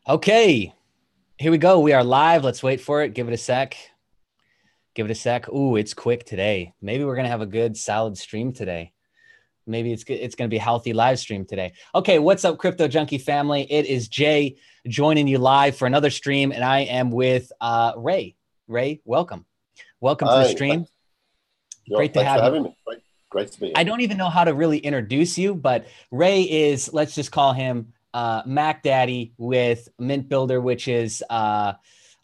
Okay, here we go. We are live. Let's wait for it. Give it a sec. Give it a sec. Ooh, it's quick today. Maybe we're going to have a good solid stream today. Maybe it's good. It's going to be a healthy live stream today. Okay, what's up, Crypto Junkie family? It is Jay joining you live for another stream, and I am with Ray. Ray, welcome. Welcome to the stream. Great to have you. Thanks for having me. Great to be here. I don't even know how to really introduce you, but Ray is, let's just call him Mac Daddy with Mintbuilder, which is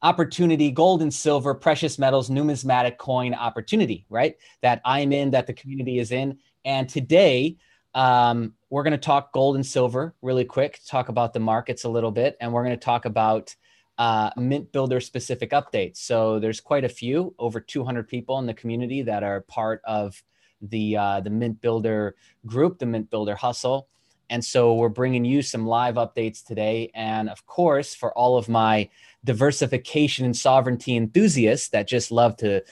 opportunity, gold and silver, precious metals, numismatic coin opportunity, right? That I'm in, that the community is in. And today we're going to talk gold and silver really quick, talk about the markets a little bit, and we're going to talk about Mintbuilder specific updates. So there's quite a few, over 200 people in the community that are part of the Mintbuilder group, the Mintbuilder hustle. And so we're bringing you some live updates today. And of course, for all of my diversification and sovereignty enthusiasts that just love to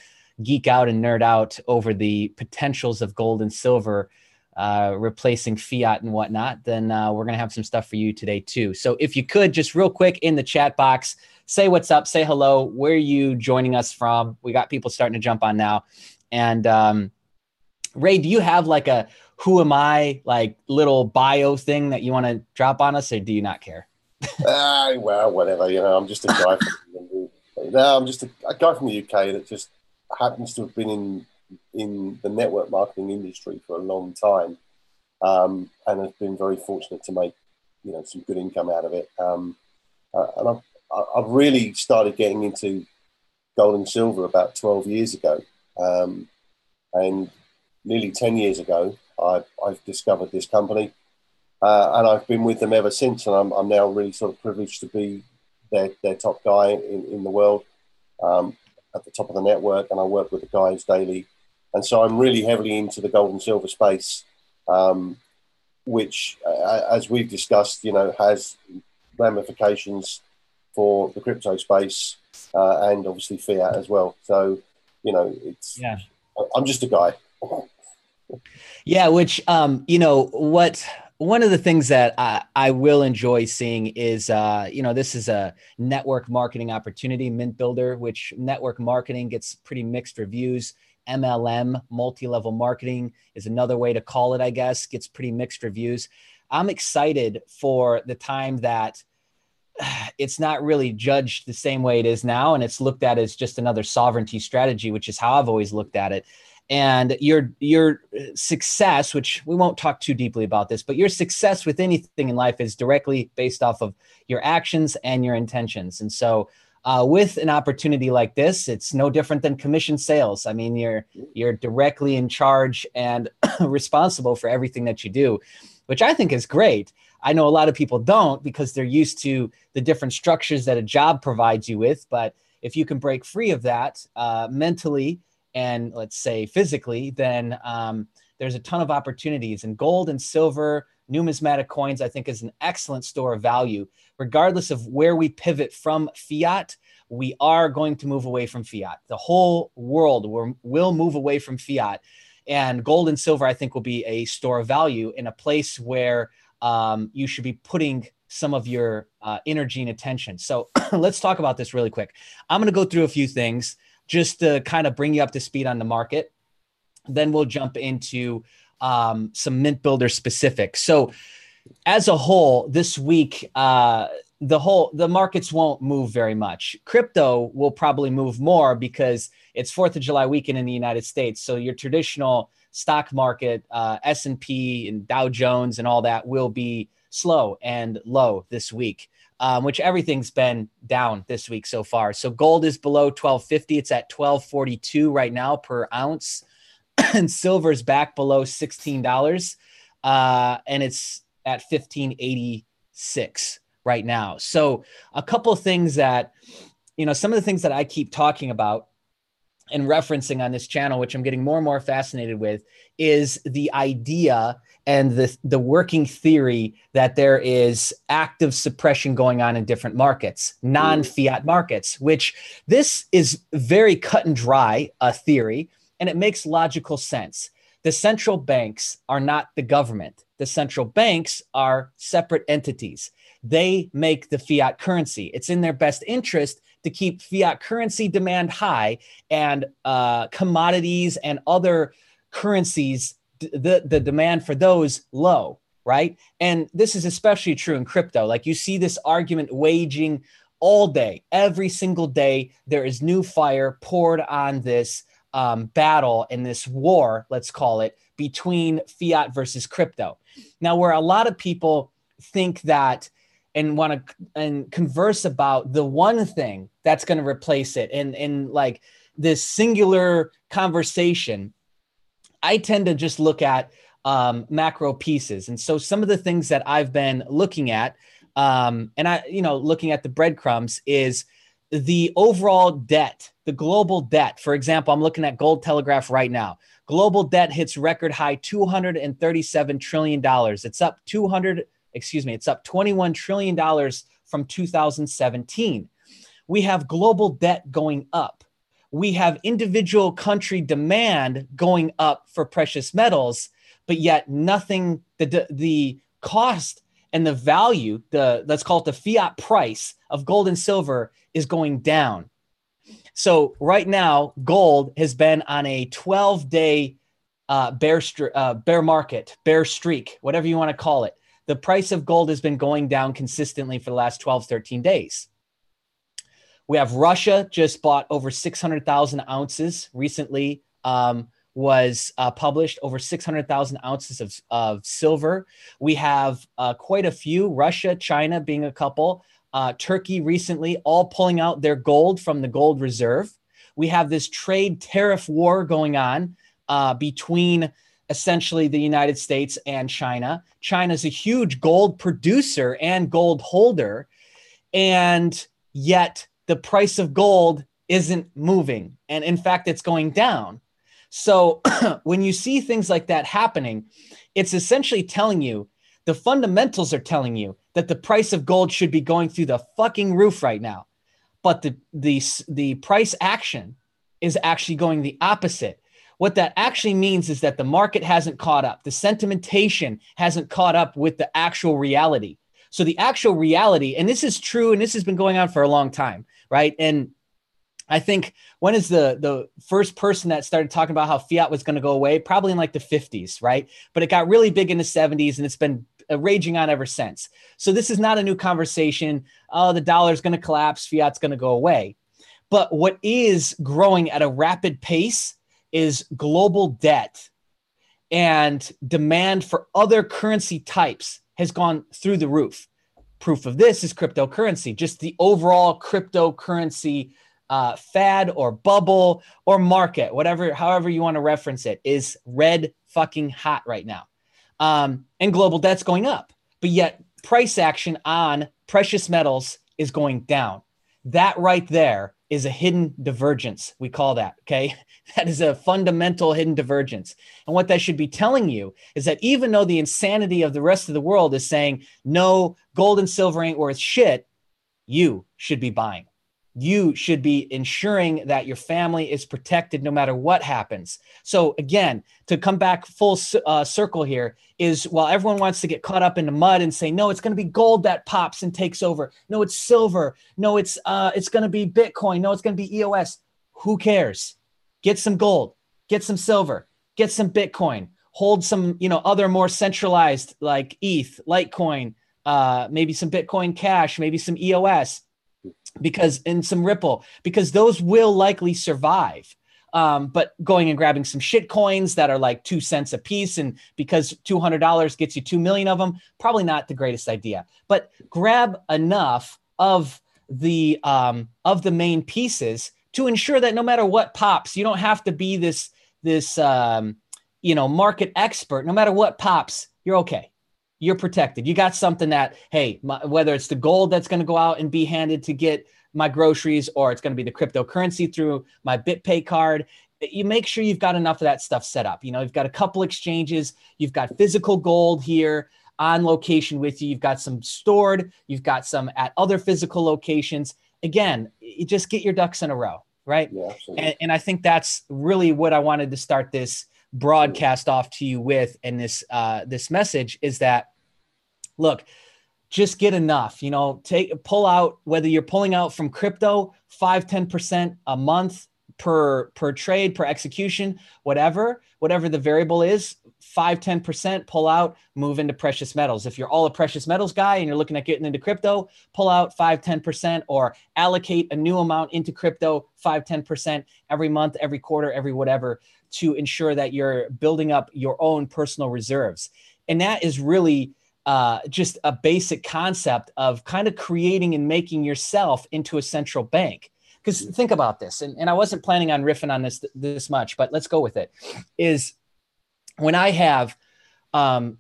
geek out and nerd out over the potentials of gold and silver replacing fiat and whatnot, then we're going to have some stuff for you today too. So if you could just real quick in the chat box, say what's up, say hello, where are you joining us from? We got people starting to jump on now. And Ray, do you have like a who am I like little bio thing that you want to drop on us, or do you not care? Well, whatever. I'm just a guy I'm just a guy from the UK that just happens to have been in the network marketing industry for a long time, and has been very fortunate to make some good income out of it. And I've really started getting into gold and silver about 12 years ago, and nearly 10 years ago, I've discovered this company, and I've been with them ever since. And I'm now really sort of privileged to be their top guy in the world, at the top of the network, and I work with the guys daily. And so I'm really heavily into the gold and silver space, which, as we've discussed, has ramifications for the crypto space, and obviously fiat as well. So, I'm just a guy. Yeah, which, one of the things that I will enjoy seeing is, this is a network marketing opportunity, Mintbuilder, which network marketing gets pretty mixed reviews. MLM, multi-level marketing, is another way to call it, I guess, gets pretty mixed reviews. I'm excited for the time that it's not really judged the same way it is now, and it's looked at as just another sovereignty strategy, which is how I've always looked at it. And your success, which we won't talk too deeply about this, but your success with anything in life is directly based off of your actions and your intentions. And so with an opportunity like this, it's no different than commission sales. I mean, you're directly in charge and responsible for everything that you do, which I think is great. I know a lot of people don't, because they're used to the different structures that a job provides you with. But if you can break free of that mentally, and let's say physically, then there's a ton of opportunities. And gold and silver, numismatic coins, I think, is an excellent store of value. Regardless of where we pivot from fiat, we are going to move away from fiat. The whole world will move away from fiat. And gold and silver, I think, will be a store of value in a place where you should be putting some of your energy and attention. So let's talk about this really quick. I'm going to go through a few things just to kind of bring you up to speed on the market. Then we'll jump into some Mintbuilder specifics. So as a whole, this week, the markets won't move very much. Crypto will probably move more because it's 4th of July weekend in the United States. So your traditional stock market, S&P and Dow Jones and all that will be slow and low this week. Which everything's been down this week so far. So gold is below 1250. It's at 1242 right now per ounce. And silver's back below $16. And it's at 1586 right now. So a couple of things that, some of the things that I keep talking about and referencing on this channel, which I'm getting more and more fascinated with, is the idea and the working theory that there is active suppression going on in different markets, non-fiat markets, which this is very cut and dry a theory, and it makes logical sense. The central banks are not the government. The central banks are separate entities. They make the fiat currency. It's in their best interest to keep fiat currency demand high and commodities and other currencies, the demand for those low, right? And this is especially true in crypto. Like you see this argument waging all day, every single day. There is new fire poured on this battle and this war, let's call it, between fiat versus crypto. Now, where a lot of people think that and want to and converse about the one thing that's going to replace it and like this singular conversation, I tend to just look at macro pieces. And so some of the things that I've been looking at looking at the breadcrumbs is the overall debt, the global debt. For example, I'm looking at Gold Telegraph right now. Global debt hits record high $237 trillion. It's up $21 trillion from 2017. We have global debt going up. We have individual country demand going up for precious metals, but yet nothing, the cost and the value, let's call it the fiat price of gold and silver is going down. So right now, gold has been on a 12-day bear market, bear streak, whatever you want to call it. The price of gold has been going down consistently for the last 12, 13 days. We have Russia just bought over 600,000 ounces recently, was published over 600,000 ounces of silver. We have quite a few, Russia, China being a couple, Turkey recently, all pulling out their gold from the gold reserve. We have this trade tariff war going on between essentially the United States and China. China's a huge gold producer and gold holder, and yet the price of gold isn't moving. And in fact, it's going down. So when you see things like that happening, it's essentially telling you, the fundamentals are telling you that the price of gold should be going through the fucking roof right now. But the price action is actually going the opposite. What that actually means is that the market hasn't caught up. The sentimentation hasn't caught up with the actual reality. So the actual reality, and this is true, and this has been going on for a long time, right? And I think when is the first person that started talking about how fiat was going to go away? Probably in like the 50s, right? But it got really big in the 70s, and it's been raging on ever since. So this is not a new conversation. Oh, the dollar is going to collapse, fiat's going to go away. But what is growing at a rapid pace is global debt, and demand for other currency types has gone through the roof. Proof of this is cryptocurrency, just the overall cryptocurrency fad or bubble or market, however you want to reference it, is red fucking hot right now. And global debt's going up, but yet price action on precious metals is going down. That right there is a hidden divergence. We call that, okay? That is a fundamental hidden divergence. And what that should be telling you is that even though the insanity of the rest of the world is saying, no, gold and silver ain't worth shit, you should be buying. You should be ensuring that your family is protected no matter what happens. So again, to come back full circle here is, while everyone wants to get caught up in the mud and say, no, it's going to be gold that pops and takes over. No, it's silver. No, it's going to be Bitcoin. No, it's going to be EOS. Who cares? Get some gold, get some silver, get some Bitcoin, hold some, other more centralized like ETH, Litecoin, maybe some Bitcoin Cash, maybe some EOS. And some Ripple, because those will likely survive. But going and grabbing some shit coins that are like 2 cents a piece, and because $200 gets you 2 million of them, probably not the greatest idea. But grab enough of the main pieces to ensure that no matter what pops, you don't have to be this market expert. No matter what pops, you're okay. You're protected. You got something that, hey, whether it's the gold that's going to go out and be handed to get my groceries, or it's going to be the cryptocurrency through my BitPay card, you make sure you've got enough of that stuff set up. You've got a couple exchanges. You've got physical gold here on location with you. You've got some stored. You've got some at other physical locations. Again, you just get your ducks in a row, right? Yeah, absolutely. And I think that's really what I wanted to start this broadcast off to you with, and this message is that, look, just get enough, pull out, whether you're pulling out from crypto 5-10% a month per trade, per execution, whatever the variable is, 5-10%, pull out, move into precious metals. If you're all a precious metals guy and you're looking at getting into crypto, pull out 5-10%, or allocate a new amount into crypto, 5-10% every month, every quarter, every whatever, to ensure that you're building up your own personal reserves. And that is really just a basic concept of kind of creating and making yourself into a central bank. Because think about this, and I wasn't planning on riffing on this much, but let's go with it, is when I have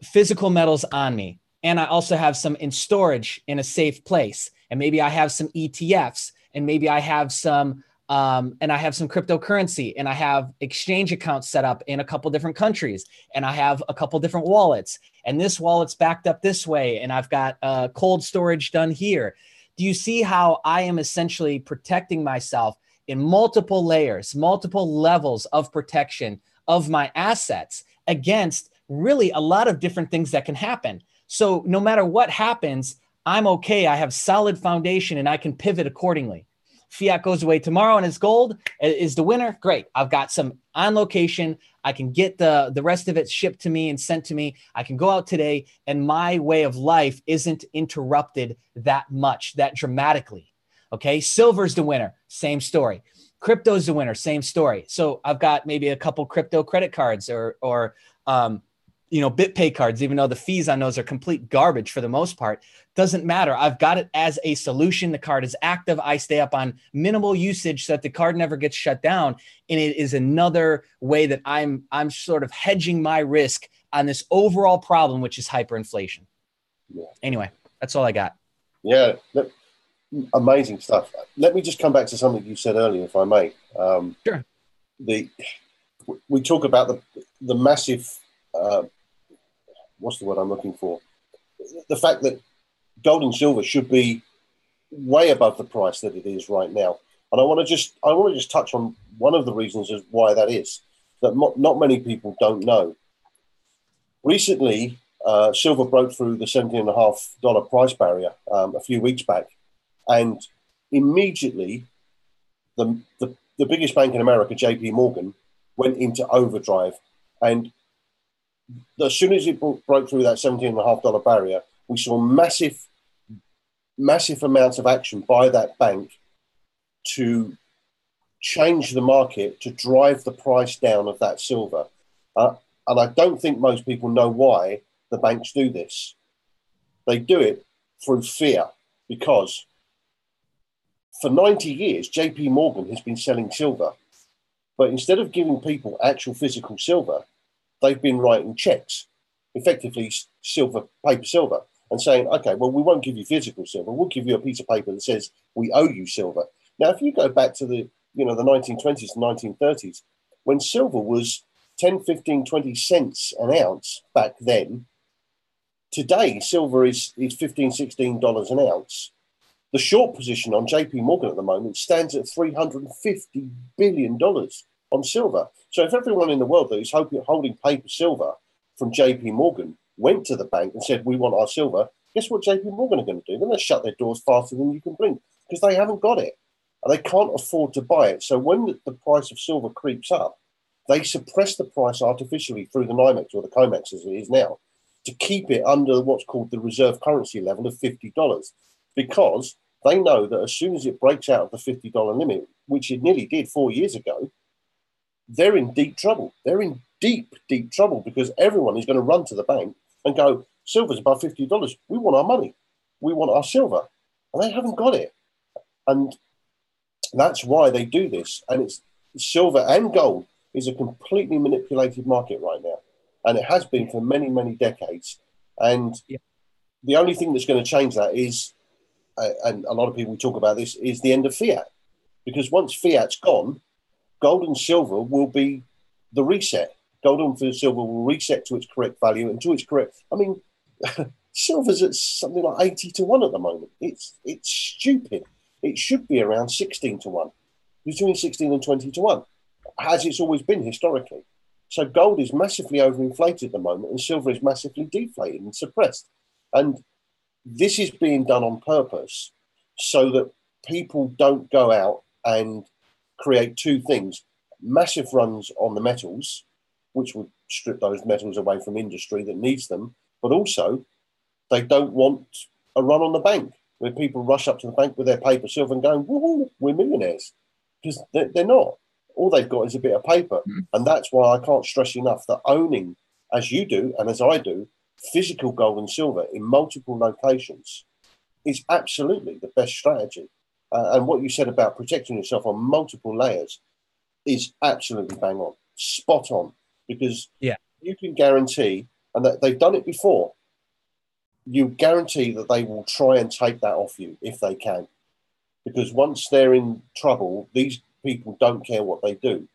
physical metals on me, and I also have some in storage in a safe place, and maybe I have some ETFs, and maybe I have some cryptocurrency, and I have exchange accounts set up in a couple different countries, and I have a couple different wallets, and this wallet's backed up this way, and I've got cold storage done here. Do you see how I am essentially protecting myself in multiple layers, multiple levels of protection of my assets against really a lot of different things that can happen? So no matter what happens, I'm okay. I have solid foundation and I can pivot accordingly. Fiat goes away tomorrow and it's gold is the winner. Great. I've got some on location. I can get the rest of it shipped to me and sent to me. I can go out today and my way of life isn't interrupted that much, that dramatically. Okay. Silver's the winner. Same story. Crypto's the winner. Same story. So I've got maybe a couple crypto credit cards or BitPay cards, even though the fees on those are complete garbage for the most part. Doesn't matter. I've got it as a solution. The card is active. I stay up on minimal usage so that the card never gets shut down. And it is another way that I'm sort of hedging my risk on this overall problem, which is hyperinflation. Yeah. Anyway, that's all I got. Yeah. Amazing stuff. Let me just come back to something you said earlier, if I may. Sure. We talk about the massive, what's the word I'm looking for? The fact that gold and silver should be way above the price that it is right now. And I want to just touch on one of the reasons as why that is, that not many people don't know. Recently, silver broke through the $17.50 price barrier a few weeks back, and immediately the biggest bank in America, JP Morgan, went into overdrive. And as soon as it broke through that $17.50 barrier, we saw massive amounts of action by that bank to change the market, to drive the price down of that silver. And I don't think most people know why the banks do this. They do it through fear, because for 90 years, JP Morgan has been selling silver. But instead of giving people actual physical silver, they've been writing checks, effectively paper silver, and saying, okay, well, we won't give you physical silver. We'll give you a piece of paper that says we owe you silver. Now, if you go back to the 1920s and 1930s, when silver was 10, 15, 20 cents an ounce back then, today silver is $15, $16 an ounce. The short position on JP Morgan at the moment stands at $350 billion on silver. So if everyone in the world that is holding paper silver from JP Morgan went to the bank and said, we want our silver, guess what JP Morgan are going to do? They're going to shut their doors faster than you can blink, because they haven't got it. And they can't afford to buy it. So when the price of silver creeps up, they suppress the price artificially through the NYMEX or the COMEX as it is now, to keep it under what's called the reserve currency level of $50, because they know that as soon as it breaks out of the $50 limit, which it nearly did 4 years ago, they're in deep trouble. They're in deep, deep trouble, because everyone is going to run to the bank and go, silver's above $50. We want our money. We want our silver. And they haven't got it. And that's why they do this. And it's silver and gold is a completely manipulated market right now. And it has been for many, many decades. And the only thing that's going to change that is, and a lot of people talk about this, is the end of fiat. Because once fiat's gone, gold and silver will be the reset. Gold and silver will reset to its correct value and to its correct. I mean, silver's at something like 80 to 1 at the moment. It's stupid. It should be around 16 to 1, between 16 and 20 to 1, as it's always been historically. So gold is massively overinflated at the moment, and silver is massively deflated and suppressed. And this is being done on purpose so that people don't go out and create two things: massive runs on the metals, which would strip those metals away from industry that needs them, but also they don't want a run on the bank where people rush up to the bank with their paper silver and going, woohoo, we're millionaires. Because they're not. All they've got is a bit of paper. And that's why I can't stress enough that owning, as you do and as I do, physical gold and silver in multiple locations is absolutely the best strategy. And what you said about protecting yourself on multiple layers is absolutely bang on, spot on, because you can guarantee, and that they've done it before, you guarantee that they will try and take that off you if they can. Because once they're in trouble, these people don't care what they do.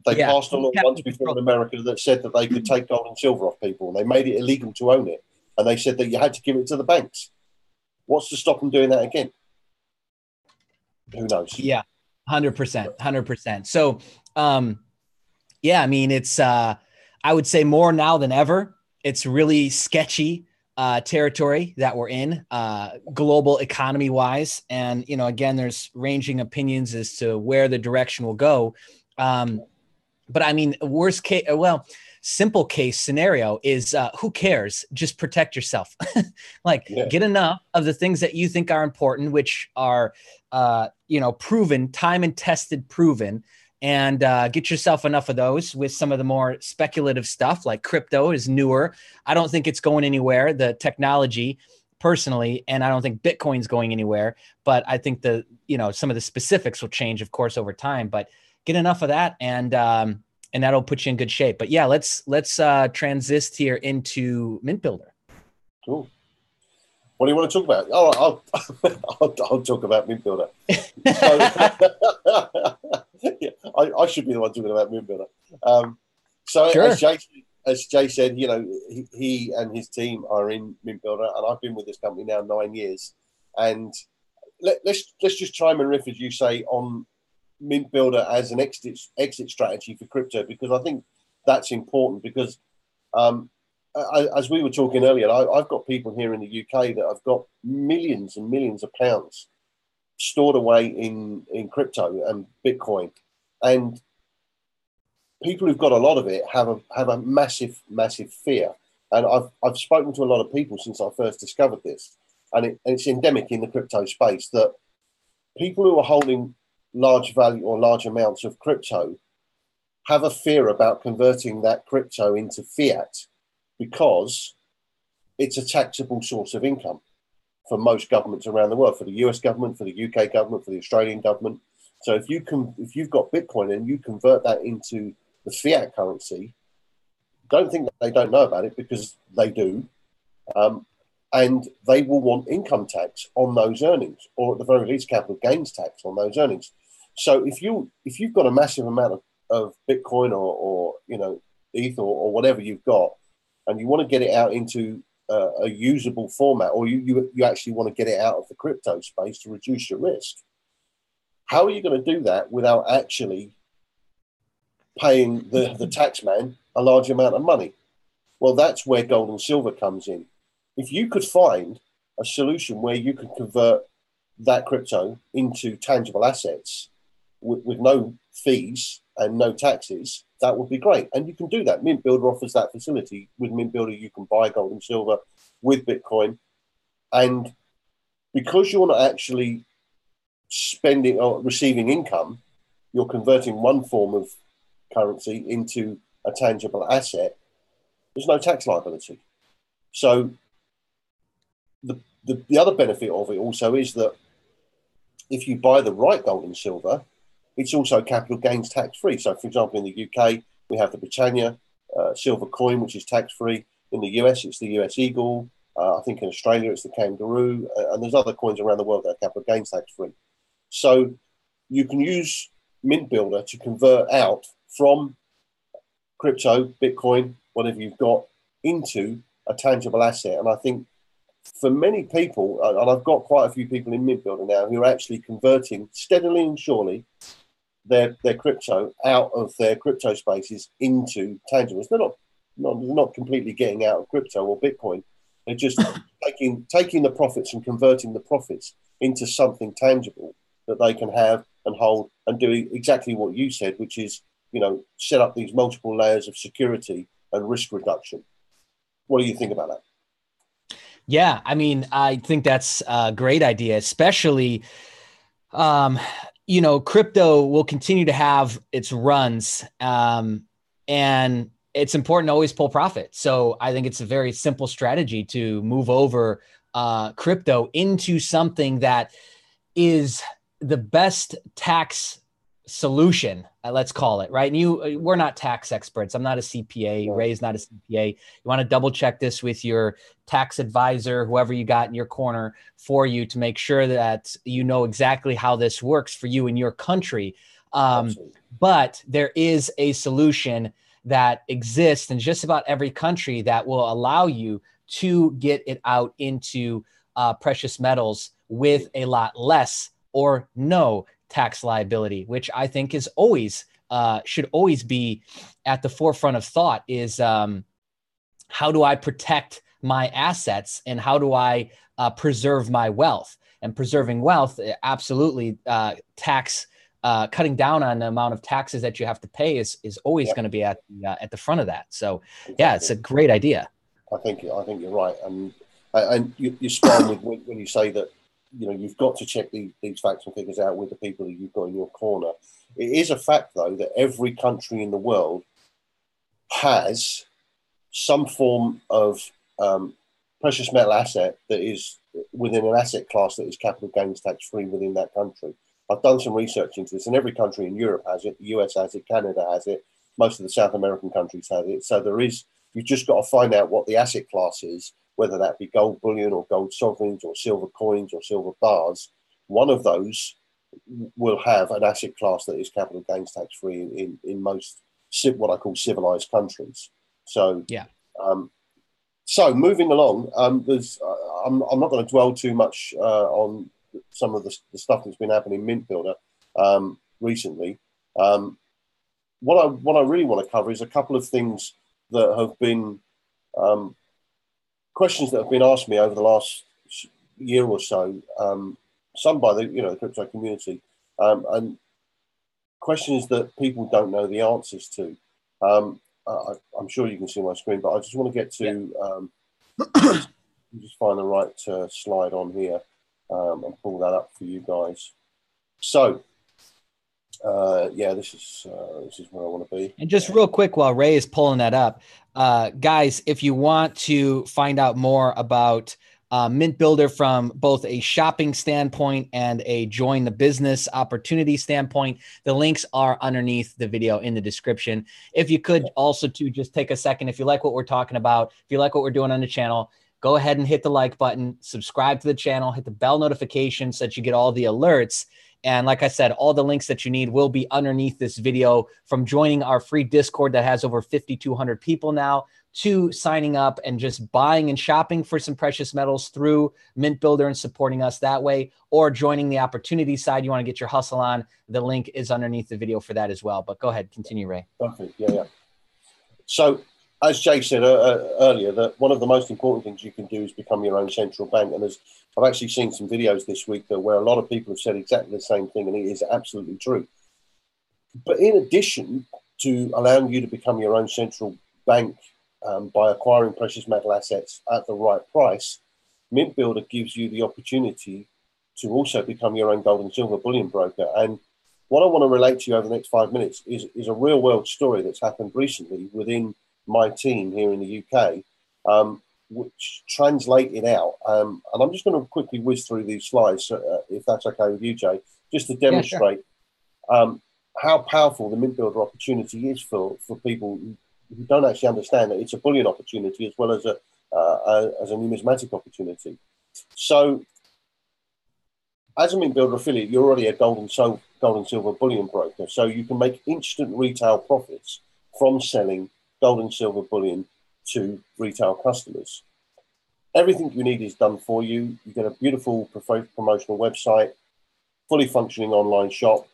They passed a law once before in America that said that they could take gold and silver off people, and they made it illegal to own it. And they said that you had to give it to the banks. What's to stop them doing that again? Who knows? Yeah, 100%, 100%. So, yeah, I mean, it's, I would say more now than ever, it's really sketchy territory that we're in, global economy wise. And, you know, again, there's ranging opinions as to where the direction will go. But I mean, worst case, well, simple case scenario is who cares? Just protect yourself. Get enough of the things that you think are important, which are, you know, proven, time and tested, proven, and get yourself enough of those. With some of the more speculative stuff like crypto is newer. I don't think it's going anywhere, the technology personally, and I don't think Bitcoin's going anywhere, but I think you know, some of the specifics will change, of course, over time, but get enough of that, and that'll put you in good shape. But yeah, let's transist here into Mintbuilder. Cool. What do you want to talk about? Oh, I'll talk about Mintbuilder. So, yeah, I should be the one talking about Mintbuilder. Sure. As Jay said, you know, he and his team are in Mintbuilder, and I've been with this company now 9 years. And let's just chime and riff, as you say, on Mintbuilder as an exit strategy for crypto, because I think that's important. Because as we were talking earlier, I've got people here in the UK that have got millions and millions of pounds stored away in crypto and Bitcoin, and people who've got a lot of it have a massive fear. And I've spoken to a lot of people since I first discovered this, and it's endemic in the crypto space that people who are holding large value or large amounts of crypto have a fear about converting that crypto into fiat, because it's a taxable source of income for most governments around the world, for the US government, for the UK government, for the Australian government. So if you've got Bitcoin and you convert that into the fiat currency, don't think that they don't know about it, because they do. And they will want income tax on those earnings, or at the very least capital gains tax on those earnings. So if you've got a massive amount of Bitcoin or you know, ETH or whatever you've got, and you want to get it out into a usable format, or you actually want to get it out of the crypto space to reduce your risk, how are you going to do that without actually paying the tax man a large amount of money? Well, that's where gold and silver comes in. If you could find a solution where you could convert that crypto into tangible assets with no fees and no taxes, that would be great. And you can do that. Mintbuilder offers that facility. With Mintbuilder, you can buy gold and silver with Bitcoin. And because you're not actually spending or receiving income, you're converting one form of currency into a tangible asset, there's no tax liability. So the other benefit of it also is that if you buy the right gold and silver, it's also capital gains tax free. So, for example, in the UK, we have the Britannia silver coin, which is tax free. In the US, it's the US Eagle. I think in Australia, it's the Kangaroo. And there's other coins around the world that are capital gains tax free. So you can use Mintbuilder to convert out from crypto, Bitcoin, whatever you've got, into a tangible asset. And I think for many people, and I've got quite a few people in Mintbuilder now who are actually converting steadily and surely their crypto out of their crypto spaces into tangibles. They're not completely getting out of crypto or Bitcoin. They're just taking the profits and converting the profits into something tangible that they can have and hold and do exactly what you said, which is, set up these multiple layers of security and risk reduction. What do you think about that? Yeah, I mean, I think that's a great idea, especially, crypto will continue to have its runs, and it's important to always pull profit. So I think it's a very simple strategy to move over crypto into something that is the best tax solution, let's call it, right? And we're not tax experts. I'm not a CPA. No. Ray's not a CPA. You want to double check this with your tax advisor, whoever you got in your corner for you, to make sure that you know exactly how this works for you in your country. But there is a solution that exists in just about every country that will allow you to get it out into precious metals with a lot less or no tax liability, which I think is always should always be at the forefront of thought. Is how do I protect my assets, and how do I preserve my wealth? And preserving wealth, absolutely, cutting down on the amount of taxes that you have to pay is always going to be at the front of that. So exactly. Yeah, it's a great idea. I think you're right, and you're spot on with when you say that. You've got to check these facts and figures out with the people that you've got in your corner. It is a fact, though, that every country in the world has some form of precious metal asset that is within an asset class that is capital gains tax free within that country. I've done some research into this, and every country in Europe has it, the US has it, Canada has it, most of the South American countries have it. So you've just got to find out what the asset class is, whether that be gold bullion or gold sovereigns or silver coins or silver bars. One of those will have an asset class that is capital gains tax free in most what I call civilized countries. So yeah. So moving along, I'm not going to dwell too much on some of the stuff that's been happening in Mintbuilder recently. What I really want to cover is a couple of things that have been questions that have been asked me over the last year or so, some by the crypto community, and questions that people don't know the answers to. I'm sure you can see my screen, but I just want to get to just find the right slide on here and pull that up for you guys. So. This is where I want to be. And just real quick, while Ray is pulling that up, guys, if you want to find out more about Mintbuilder from both a shopping standpoint and a join the business opportunity standpoint, the links are underneath the video in the description. If you could also just take a second, if you like what we're talking about, if you like what we're doing on the channel, go ahead and hit the like button, subscribe to the channel, hit the bell notification so that you get all the alerts. And like I said, all the links that you need will be underneath this video, from joining our free Discord that has over 5,200 people now, to signing up and just buying and shopping for some precious metals through Mintbuilder and supporting us that way, or joining the opportunity side. You want to get your hustle on. The link is underneath the video for that as well. But go ahead, continue, Ray. Perfect. Yeah. So, as Jay said earlier, that one of the most important things you can do is become your own central bank. And I've actually seen some videos this week where a lot of people have said exactly the same thing, and it is absolutely true. But in addition to allowing you to become your own central bank by acquiring precious metal assets at the right price, Mintbuilder gives you the opportunity to also become your own gold and silver bullion broker. And what I want to relate to you over the next 5 minutes is a real world story that's happened recently within my team here in the UK, which translated out. And I'm just going to quickly whiz through these slides, if that's okay with you, Jay, just to demonstrate how powerful the Mintbuilder opportunity is for people who don't actually understand that it's a bullion opportunity as well as a numismatic opportunity. So, as a Mintbuilder affiliate, you're already a gold and silver bullion broker, so you can make instant retail profits from selling gold and silver bullion to retail customers. Everything you need is done for you. You get a beautiful promotional website, fully functioning online shop,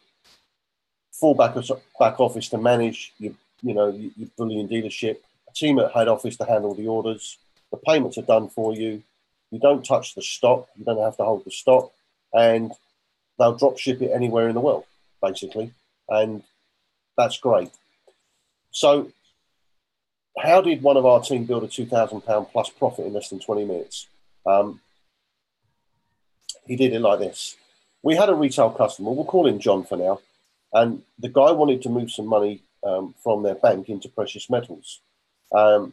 full back office to manage your bullion dealership, a team at head office to handle the orders. The payments are done for you. You don't touch the stock. You don't have to hold the stock, and they'll drop ship it anywhere in the world, basically, and that's great. So, how did one of our team build a £2,000 plus profit in less than 20 minutes? He did it like this. We had a retail customer, we'll call him John for now, and the guy wanted to move some money from their bank into precious metals. And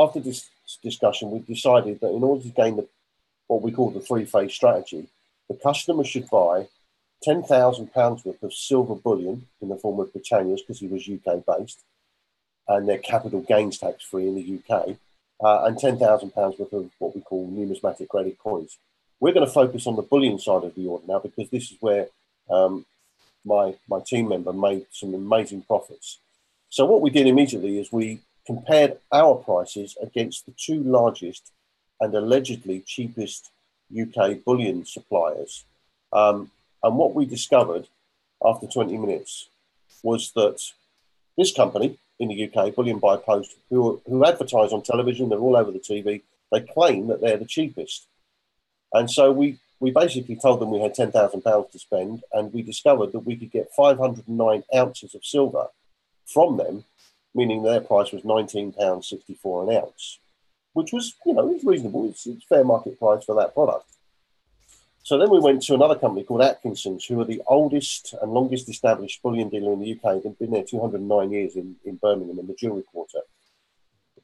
after this discussion, we decided that in order to gain what we call the three-phase strategy, the customer should buy £10,000 worth of silver bullion in the form of Britannias, because he was UK-based, and they're capital gains tax-free in the UK, and £10,000 worth of what we call numismatic graded coins. We're going to focus on the bullion side of the order now, because this is where my team member made some amazing profits. So what we did immediately is we compared our prices against the two largest and allegedly cheapest UK bullion suppliers. And what we discovered after 20 minutes was that this company in the UK, Bullion by Post, who advertise on television, they're all over the TV, they claim that they're the cheapest. And so we basically told them we had £10,000 to spend, and we discovered that we could get 509 ounces of silver from them, meaning their price was £19.64 an ounce, which was, it's reasonable. It's fair market price for that product. So then we went to another company called Atkinson's, who are the oldest and longest established bullion dealer in the UK. They've been there 209 years in Birmingham in the jewellery quarter.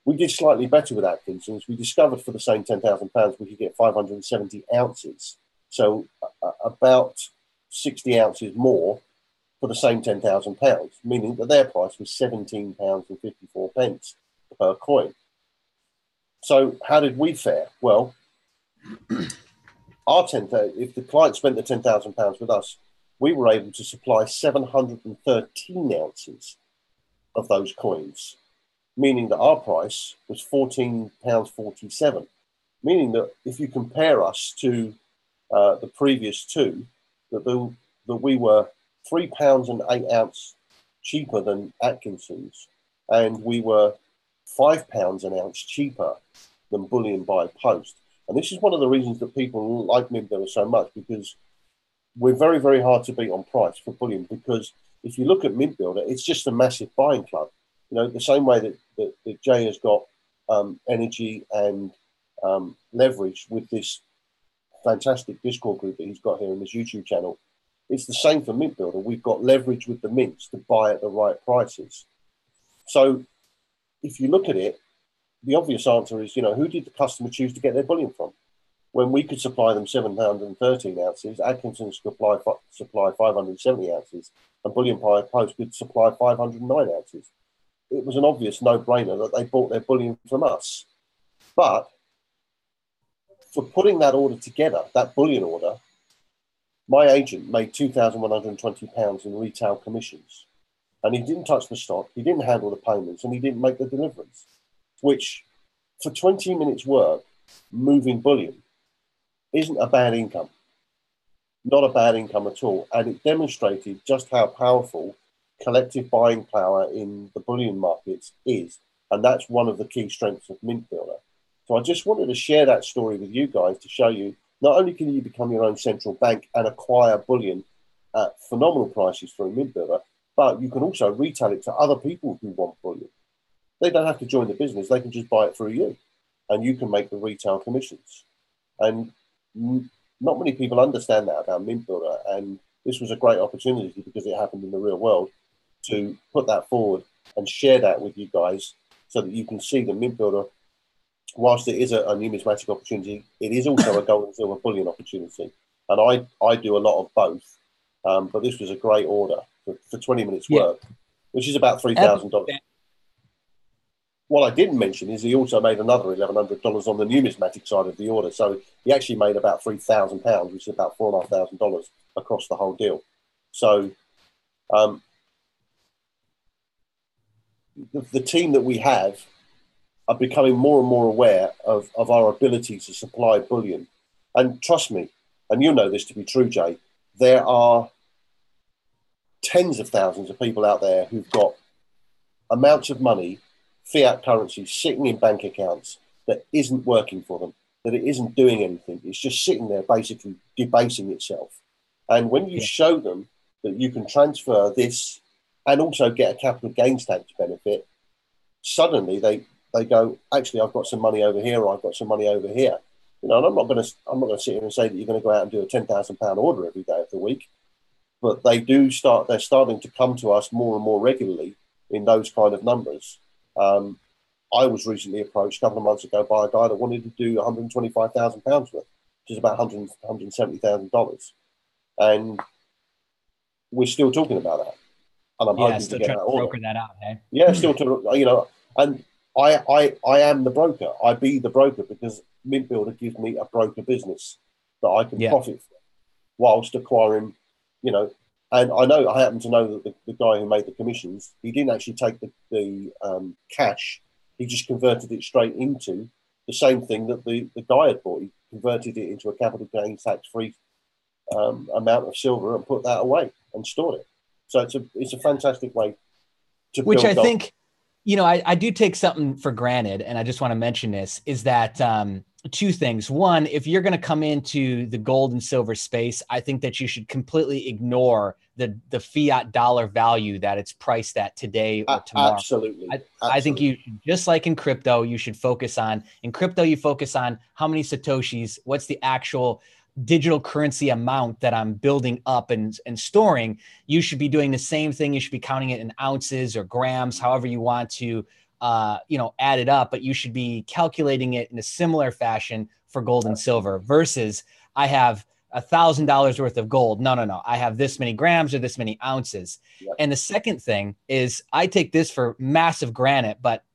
We did slightly better with Atkinson's. We discovered for the same £10,000 we could get 570 ounces. So about 60 ounces more for the same £10,000, meaning that their price was £17.54 per coin. So how did we fare? Well, if the client spent the £10,000 with us, we were able to supply 713 ounces of those coins, meaning that our price was £14.47, meaning that if you compare us to the previous two, that we were £3 and 8 ounce cheaper than Atkinson's, and we were £5 an ounce cheaper than Bullion by Post. And this is one of the reasons that people like Mintbuilder so much, because we're very, very hard to beat on price for bullion, because if you look at Mintbuilder, it's just a massive buying club. The same way that Jay has got energy and leverage with this fantastic Discord group that he's got here in this YouTube channel. It's the same for Mintbuilder. We've got leverage with the mints to buy at the right prices. So if you look at it, the obvious answer is, who did the customer choose to get their bullion from? When we could supply them 713 ounces, Atkinson's could supply 570 ounces, and Bullion by Post could supply 509 ounces. It was an obvious no-brainer that they bought their bullion from us. But for putting that order together, that bullion order, my agent made £2,120 in retail commissions. And he didn't touch the stock, he didn't handle the payments, and he didn't make the deliveries, which for 20 minutes work, moving bullion isn't a bad income. Not a bad income at all. And it demonstrated just how powerful collective buying power in the bullion markets is. And that's one of the key strengths of Mintbuilder. So I just wanted to share that story with you guys to show you, not only can you become your own central bank and acquire bullion at phenomenal prices through Mintbuilder, but you can also retail it to other people who want bullion. They don't have to join the business. They can just buy it through you, and you can make the retail commissions. And not many people understand that about Mintbuilder. And this was a great opportunity, because it happened in the real world, to put that forward and share that with you guys, so that you can see that Mintbuilder, whilst it is a numismatic opportunity, it is also a gold and silver bullion opportunity. And I do a lot of both. But this was a great order for 20 minutes work, which is about $3,000. What I didn't mention is he also made another $1,100 on the numismatic side of the order. So he actually made about £3,000, which is about $4,500 across the whole deal. So the team that we have are becoming more and more aware of our ability to supply bullion. And trust me, and you know this to be true, Jay, there are tens of thousands of people out there who've got amounts of money, fiat currency, sitting in bank accounts that isn't working for them, that it isn't doing anything. It's just sitting there basically debasing itself. And when you show them that you can transfer this and also get a capital gains tax benefit, suddenly they go, actually, I've got some money over here, or I've got some money over here. You know, and I'm not going to sit here and say that you're going to go out and do a £10,000 order every day of the week, but they're starting to come to us more and more regularly in those kind of numbers. I was recently approached a couple of months ago by a guy that wanted to do £125,000 worth, which is about $170,000. And we're still talking about that. And I'm hoping to get that order. Broker that out, hey? Yeah, still to, you know, and I am the broker. I be the broker because Mintbuilder gives me a broker business that I can profit from whilst acquiring, you know. And I happen to know that the guy who made the commissions, he didn't actually take the cash. He just converted it straight into the same thing that the guy had bought. He converted it into a capital gains tax-free amount of silver and put that away and stored it. So it's a fantastic way to build. Which I think, you know, I do take something for granted, and I just want to mention this, is that two things. One, if you're going to come into the gold and silver space, I think that you should completely ignore the fiat dollar value that it's priced at today or tomorrow. Absolutely. I think you, just like in crypto, you should focus on, in crypto, you focus on how many Satoshis, what's the actual digital currency amount that I'm building up and storing. You should be doing the same thing. You should be counting it in ounces or grams, however you want to, add it up, but you should be calculating it in a similar fashion for gold and silver versus I have $1,000 worth of gold. No. I have this many grams or this many ounces. Yep. And the second thing is I take this for massive granted, but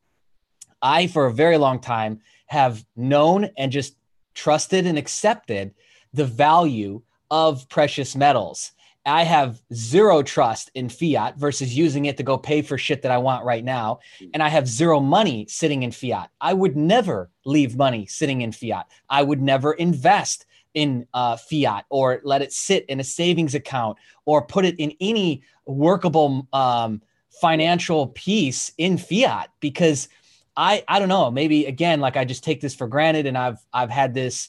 I, for a very long time, have known and just trusted and accepted the value of precious metals. I have zero trust in fiat versus using it to go pay for shit that I want right now. And I have zero money sitting in fiat. I would never leave money sitting in fiat. I would never invest in fiat or let it sit in a savings account or put it in any workable financial piece in fiat, because I don't know, maybe again, like I just take this for granted, and I've had this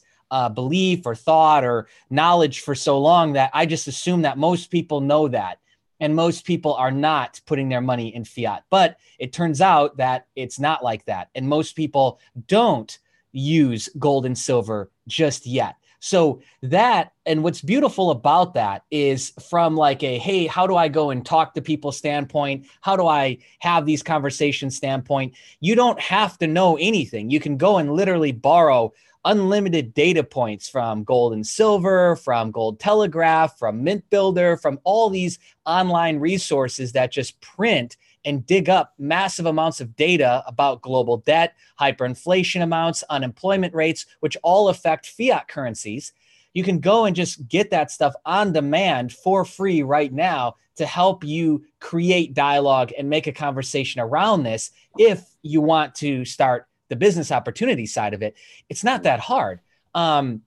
belief or thought or knowledge for so long that I just assume that most people know that, and most people are not putting their money in fiat. But it turns out that it's not like that, and most people don't use gold and silver just yet. So that, and what's beautiful about that is from like a, hey, how do I go and talk to people standpoint? How do I have these conversations standpoint? You don't have to know anything. You can go and literally borrow unlimited data points from Gold and Silver, from Gold Telegraph, from Mintbuilder, from all these online resources that just print and dig up massive amounts of data about global debt, hyperinflation amounts, unemployment rates, which all affect fiat currencies. You can go and just get that stuff on demand for free right now to help you create dialogue and make a conversation around this. If you want to start the business opportunity side of it, it's not that hard. And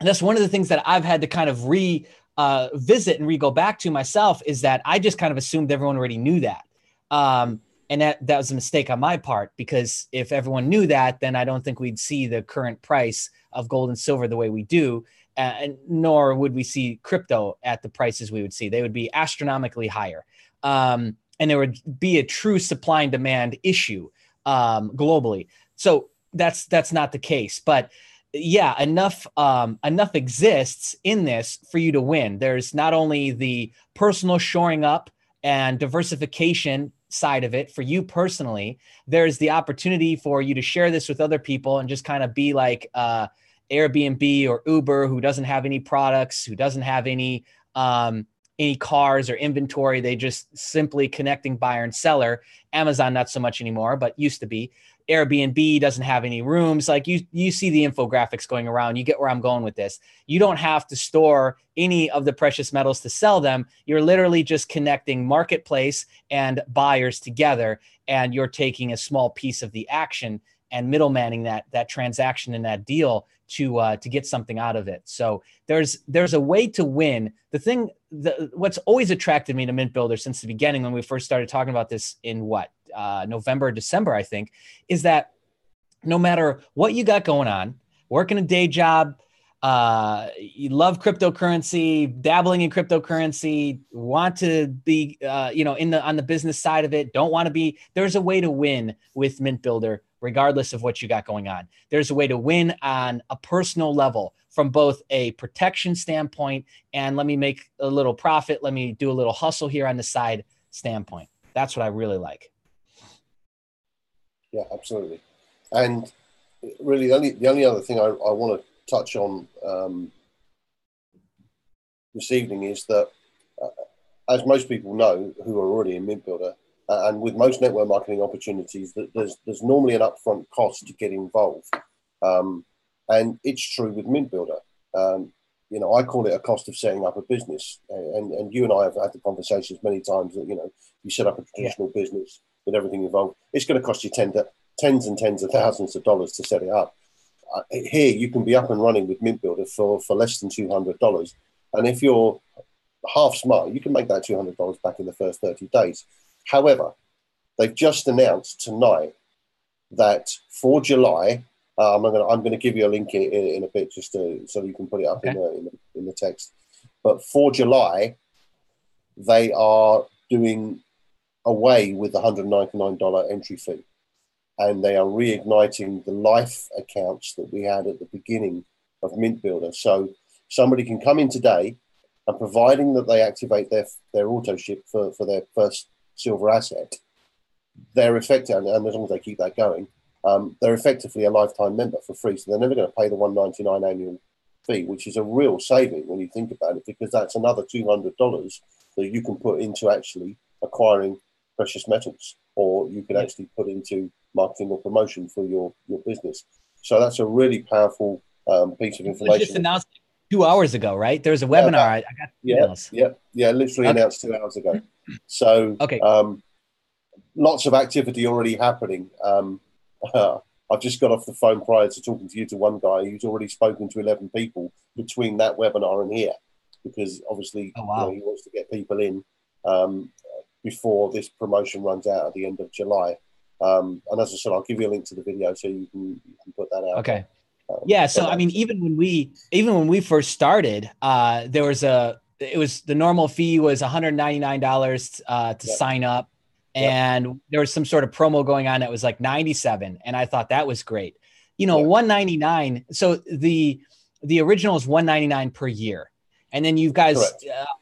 that's one of the things that I've had to kind of visit and go back to myself, is that I just kind of assumed everyone already knew that. And that was a mistake on my part, because if everyone knew that, then I don't think we'd see the current price of gold and silver the way we do, and nor would we see crypto at the prices we would see. They would be astronomically higher. And there would be a true supply and demand issue globally. So that's not the case. But yeah, enough exists in this for you to win. There's not only the personal shoring up and diversification side of it for you personally, there's the opportunity for you to share this with other people and just kind of be like Airbnb or Uber, who doesn't have any products, who doesn't have any cars or inventory. They just simply connecting buyer and seller. Amazon, not so much anymore, but used to be. Airbnb doesn't have any rooms. Like you see the infographics going around. You get where I'm going with this. You don't have to store any of the precious metals to sell them. You're literally just connecting marketplace and buyers together, and you're taking a small piece of the action. and middlemaning that transaction and that deal to get something out of it. So there's a way to win. What's always attracted me to Mint Builder since the beginning, when we first started talking about this in November, December, I think, is that no matter what you got going on, working a day job, you love cryptocurrency, dabbling in cryptocurrency, want to be, on the business side of it, don't want to be, there's a way to win with Mint Builder, regardless of what you got going on. There's a way to win on a personal level from both a protection standpoint and let me make a little profit, let me do a little hustle here on the side standpoint. That's what I really like. Yeah, absolutely. And really, the only other thing I want to touch on this evening is that, as most people know who are already in Mint Builder, and with most network marketing opportunities, that there's normally an upfront cost to get involved, and it's true with Mint Builder. I call it a cost of setting up a business, and you and I have had the conversations many times that you set up a traditional business with everything involved, it's going to cost you tens and tens of thousands of dollars to set it up. Here, you can be up and running with Mint Builder for less than $200. And if you're half smart, you can make that $200 back in the first 30 days. However, they've just announced tonight that for July, I'm going to give you a link in a bit so you can put it up in the text. But for July, they are doing away with the $199 entry fee. And they are reigniting the life accounts that we had at the beginning of Mint Builder. So somebody can come in today, and providing that they activate their auto ship for their first silver asset, they're effective, and as long as they keep that going, they're effectively a lifetime member for free. So they're never going to pay the $199 annual fee, which is a real saving when you think about it, because that's another $200 that you can put into actually acquiring precious metals, or you can actually put into marketing or promotion for your business. So that's a really powerful piece of information. Just announced 2 hours ago, right? There was a webinar. I got emails. Literally announced 2 hours ago. So lots of activity already happening. I've just got off the phone prior to talking to you to one guy who's already spoken to 11 people between that webinar and here, because obviously he wants to get people in before this promotion runs out at the end of July. And as I said, I'll give you a link to the video so you can put that out. Okay. So I mean, even when we first started, the normal fee was $199 to sign up, and there was some sort of promo going on that was like $97, and I thought that was great. $199. So the original is $199 per year. And then you guys,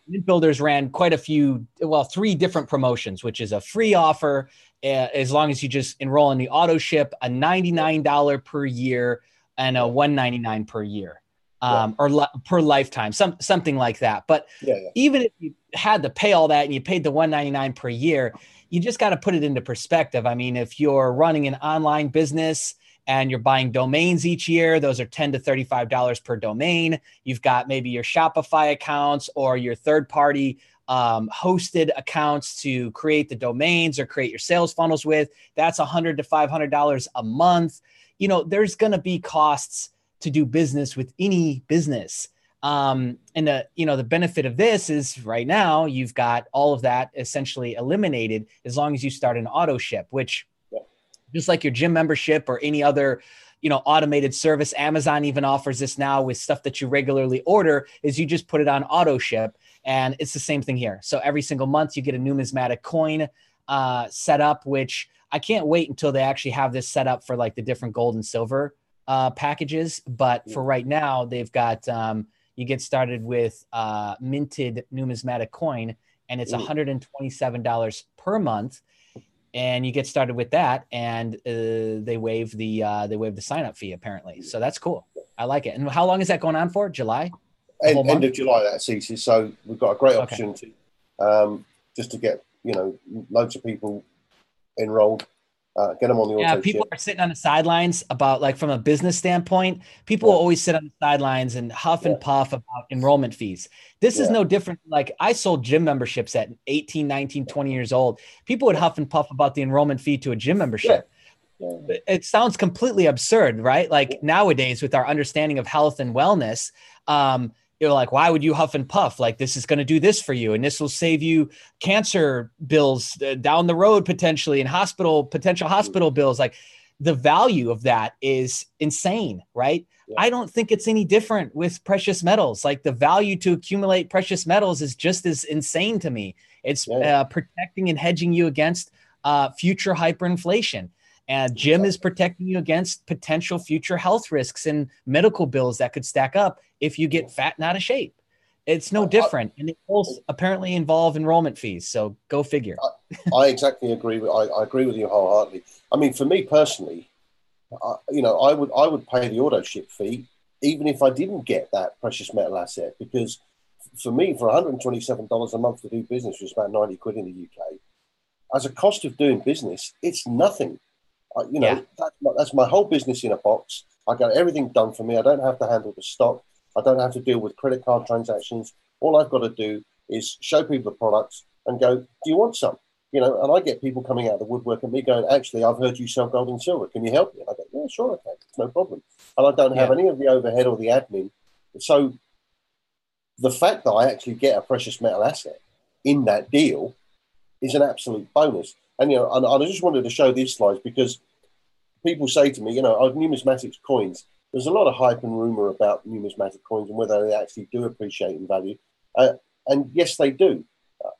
Mint Builders ran quite a few, 3 different promotions, which is a free offer as long as you just enroll in the auto ship, a $99 per year, and a $199 per year, or per lifetime, something like that. But even if you had to pay all that and you paid the $199 per year, you just got to put it into perspective. I mean, if you're running an online business and you're buying domains each year, those are $10 to $35 per domain. You've got maybe your Shopify accounts or your third-party hosted accounts to create the domains or create your sales funnels with. That's $100 to $500 a month. There's going to be costs to do business with any business. And the benefit of this is right now you've got all of that essentially eliminated as long as you start an auto ship, which just like your gym membership or any other, automated service, Amazon even offers this now with stuff that you regularly order, is you just put it on auto ship, and it's the same thing here. So every single month you get a numismatic coin set up, which I can't wait until they actually have this set up for like the different gold and silver packages. But for right now, they've got, you get started with minted numismatic coin, and it's $127 per month. And you get started with that, and they waive the sign up fee apparently. So that's cool. I like it. And how long is that going on for? July? End of July that ceases. So we've got a great opportunity just to get loads of people enrolled. Get them on the auto people ship. are sitting on the sidelines about, like, from a business standpoint, people will always sit on the sidelines and huff and puff about enrollment fees. This is no different. Like, I sold gym memberships at 18, 19, 20 years old. People would huff and puff about the enrollment fee to a gym membership. Yeah. it sounds completely absurd, right? Like nowadays with our understanding of health and wellness, you're like, why would you huff and puff? Like this is going to do this for you. And this will save you cancer bills down the road, potentially, and potential hospital bills. Like the value of that is insane, right? Yeah. I don't think it's any different with precious metals. Like the value to accumulate precious metals is just as insane to me. It's protecting and hedging you against future hyperinflation. And Jim is protecting you against potential future health risks and medical bills that could stack up if you get fat and out of shape. It's no different. And it both apparently involve enrollment fees. So go figure. I exactly agree. I agree with you wholeheartedly. I mean, for me personally, I would pay the auto ship fee even if I didn't get that precious metal asset, because for me, for $127 a month to do business, which is about 90 quid in the UK, as a cost of doing business, it's nothing. That's my whole business in a box. I got everything done for me. I don't have to handle the stock. I don't have to deal with credit card transactions. All I've got to do is show people the products and go, do you want some? And I get people coming out of the woodwork at me going, actually, I've heard you sell gold and silver. Can you help me? And I go, yeah, sure, I can. It's no problem. And I don't have any of the overhead or the admin. So the fact that I actually get a precious metal asset in that deal is an absolute bonus. And, and I just wanted to show these slides because people say to me, numismatics coins, there's a lot of hype and rumor about numismatic coins and whether they actually do appreciate in value. And yes, they do.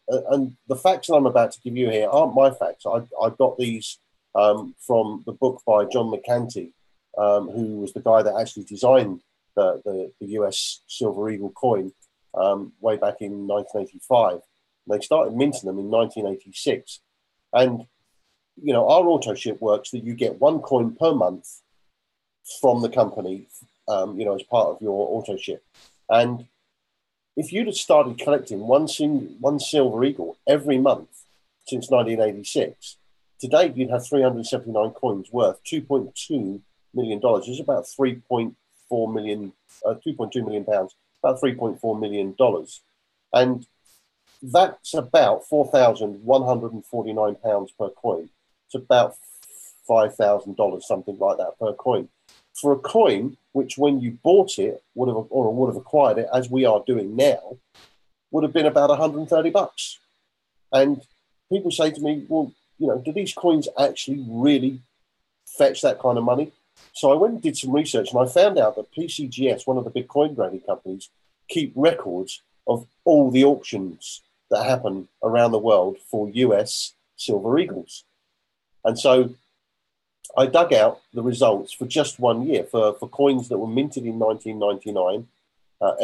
And the facts that I'm about to give you here aren't my facts. I got these from the book by John McCanty, who was the guy that actually designed the US Silver Eagle coin way back in 1985. They started minting them in 1986. And, our auto ship works that you get one coin per month from the company, as part of your auto ship. And if you'd have started collecting one silver eagle every month since 1986, today you'd have 379 coins worth $2.2 million. It's about 3.4 million, 2.2 million pounds, about $3.4 million. And that's about £4,149 per coin. It's about $5,000, something like that per coin. For a coin, which when you bought it would have acquired it, as we are doing now, would have been about $130. And people say to me, well, do these coins actually really fetch that kind of money? So I went and did some research, and I found out that PCGS, one of the big coin grading companies, keep records of all the auctions that happen around the world for US silver eagles. And so I dug out the results for just 1 year for coins that were minted in 1999,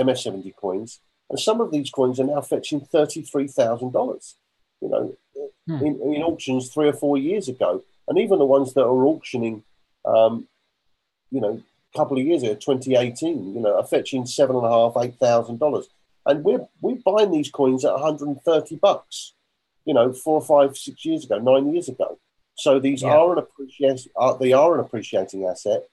MS-70 coins. And some of these coins are now fetching $33,000, in auctions 3 or 4 years ago. And even the ones that are auctioning, a couple of years ago, 2018, are fetching $7,500, $8,000. And we're buying these coins at $130, 4 or 5, 6 years ago, 9 years ago. So these are an appreciating asset.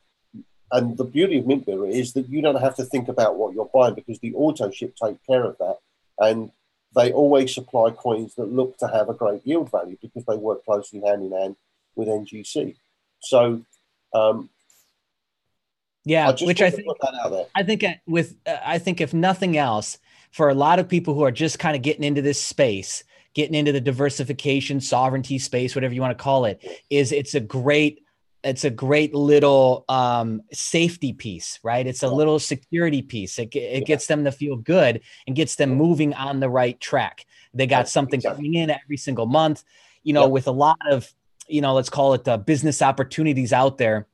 And the beauty of Mintbuilder is that you don't have to think about what you're buying because the auto ship take care of that. And they always supply coins that look to have a great yield value because they work closely hand in hand with NGC. So, which I think, put that out there. I think if nothing else, for a lot of people who are just kind of getting into this space, getting into the diversification, sovereignty space, whatever you want to call it, it's a great little safety piece, right? It's a little security piece. It gets them to feel good and gets them moving on the right track. They got something coming in every single month, with a lot of, let's call it business opportunities out there.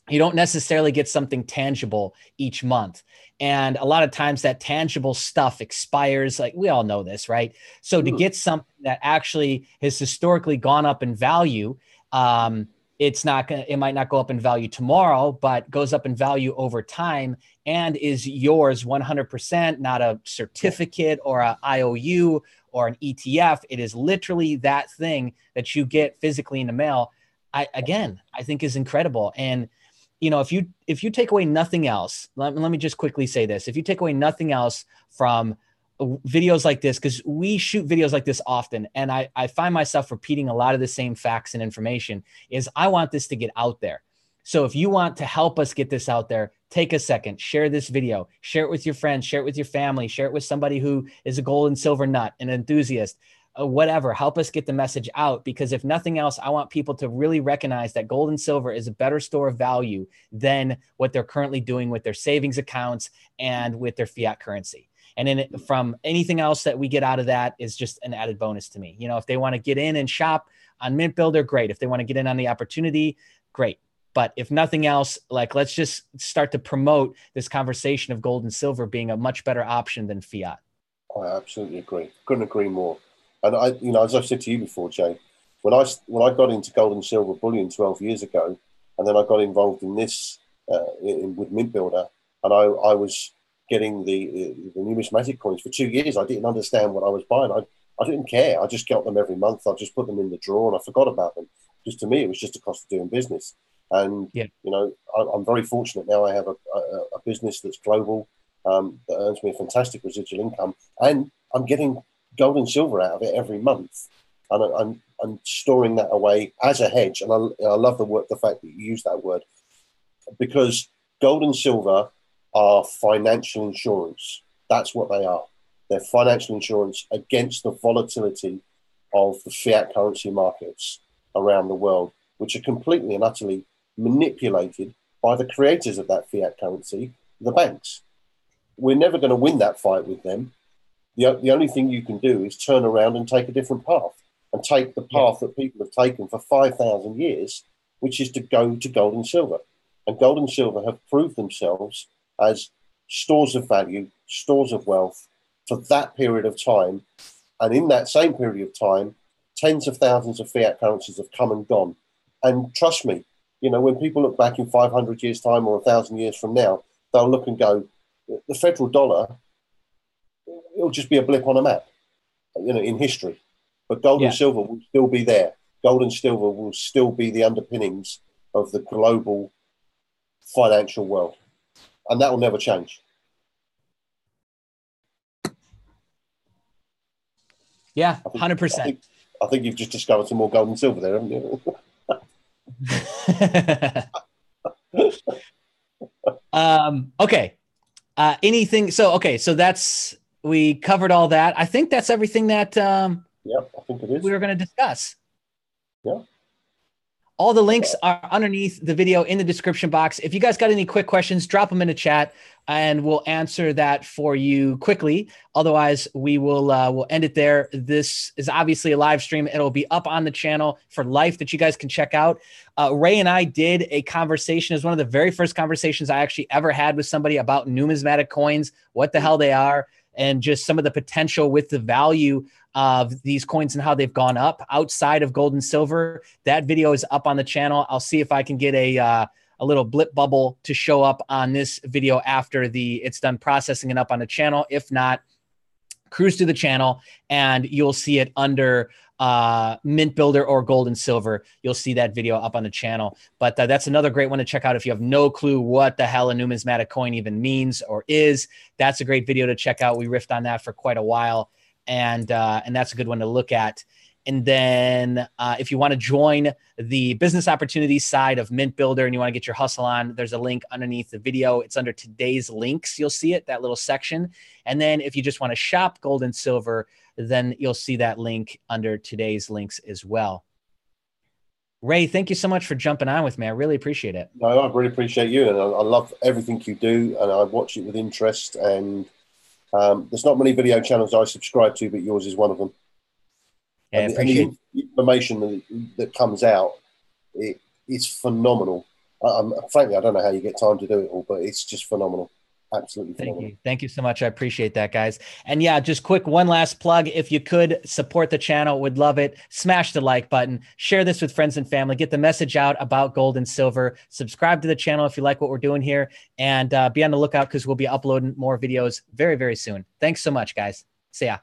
You don't necessarily get something tangible each month. And a lot of times that tangible stuff expires. Like we all know this, right? So to get something that actually has historically gone up in value, it might not go up in value tomorrow, but goes up in value over time and is yours 100%, not a certificate or an IOU or an ETF. It is literally that thing that you get physically in the mail. I think is incredible. And if you take away nothing else, let me just quickly say this. If you take away nothing else from videos like this, because we shoot videos like this often, and I find myself repeating a lot of the same facts and information, is I want this to get out there. So if you want to help us get this out there, take a second, share this video, share it with your friends, share it with your family, share it with somebody who is a gold and silver nut, an enthusiast, whatever. Help us get the message out, because if nothing else, I want people to really recognize that gold and silver is a better store of value than what they're currently doing with their savings accounts and with their fiat currency. And then from anything else that we get out of that is just an added bonus to me. You know, if they want to get in and shop on Mint Builder, great. If they want to get in on the opportunity, great. But if nothing else, like, let's just start to promote this conversation of gold and silver being a much better option than fiat. I absolutely agree. Couldn't agree more. And I, you know, as I've said to you before, Jay, when I got into gold and silver bullion 12 years ago, and then I got involved in this with Mintbuilder, and I was getting the numismatic coins for 2 years. I didn't understand what I was buying. I didn't care. I just got them every month. I just put them in the drawer and I forgot about them. Just to me, it was just a cost of doing business. And, you know, I'm very fortunate now. I have a business that's global, that earns me a fantastic residual income, and I'm getting gold and silver out of it every month. And I'm storing that away as a hedge. And I love the fact that you use that word, because gold and silver are financial insurance. That's what they are. They're financial insurance against the volatility of the fiat currency markets around the world, which are completely and utterly manipulated by the creators of that fiat currency, the banks. We're never going to win that fight with them. The only thing you can do is turn around and take a different path, and take the path that people have taken for 5,000 years, which is to go to gold and silver. And gold and silver have proved themselves as stores of value, stores of wealth for that period of time. And in that same period of time, tens of thousands of fiat currencies have come and gone. And trust me, you know, when people look back in 500 years' time or 1,000 years from now, they'll look and go, the federal dollar, it'll just be a blip on a map, you know, in history. But gold and silver will still be there. Gold and silver will still be the underpinnings of the global financial world. And that will never change. Yeah, 100%. I think you've just discovered some more gold and silver there, haven't you? Okay. Anything? So that's, we covered all that. I think that's everything that I think it is. we were going to discuss. Yeah. All the links are underneath the video in the description box. If you guys got any quick questions, drop them in the chat and we'll answer that for you quickly. Otherwise, we will we'll end it there. This is obviously a live stream. It'll be up on the channel for life that you guys can check out. Ray and I did a conversation. It was one of the very first conversations I actually ever had with somebody about numismatic coins, what the hell they are, and just some of the potential with the value of these coins and how they've gone up outside of gold and silver. That video is up on the channel. I'll see if I can get a little blip bubble to show up on this video after it's done processing and up on the channel. If not, cruise to the channel and you'll see it under Mintbuilder or gold and silver. You'll see that video up on the channel. But that's another great one to check out if you have no clue what the hell a numismatic coin even means or is. That's a great video to check out. We riffed on that for quite a while. And that's a good one to look at. And then if you want to join the business opportunities side of Mintbuilder and you want to get your hustle on, there's a link underneath the video. It's under today's links. You'll see it, that little section. And then if you just want to shop gold and silver, then you'll see that link under today's links as well. Ray, thank you so much for jumping on with me. I really appreciate it. No, I really appreciate you. And I love everything you do. And I watch it with interest. And there's not many video channels I subscribe to, but yours is one of them. Yeah, I appreciate and the information that comes out, it's phenomenal. Frankly, I don't know how you get time to do it all, but it's just phenomenal. Absolutely phenomenal. Thank you so much. I appreciate that, guys. And yeah, just quick, one last plug. If you could support the channel, would love it. Smash the like button, share this with friends and family, get the message out about gold and silver, subscribe to the channel if you like what we're doing here, and be on the lookout because we'll be uploading more videos very, very soon. Thanks so much, guys. See ya.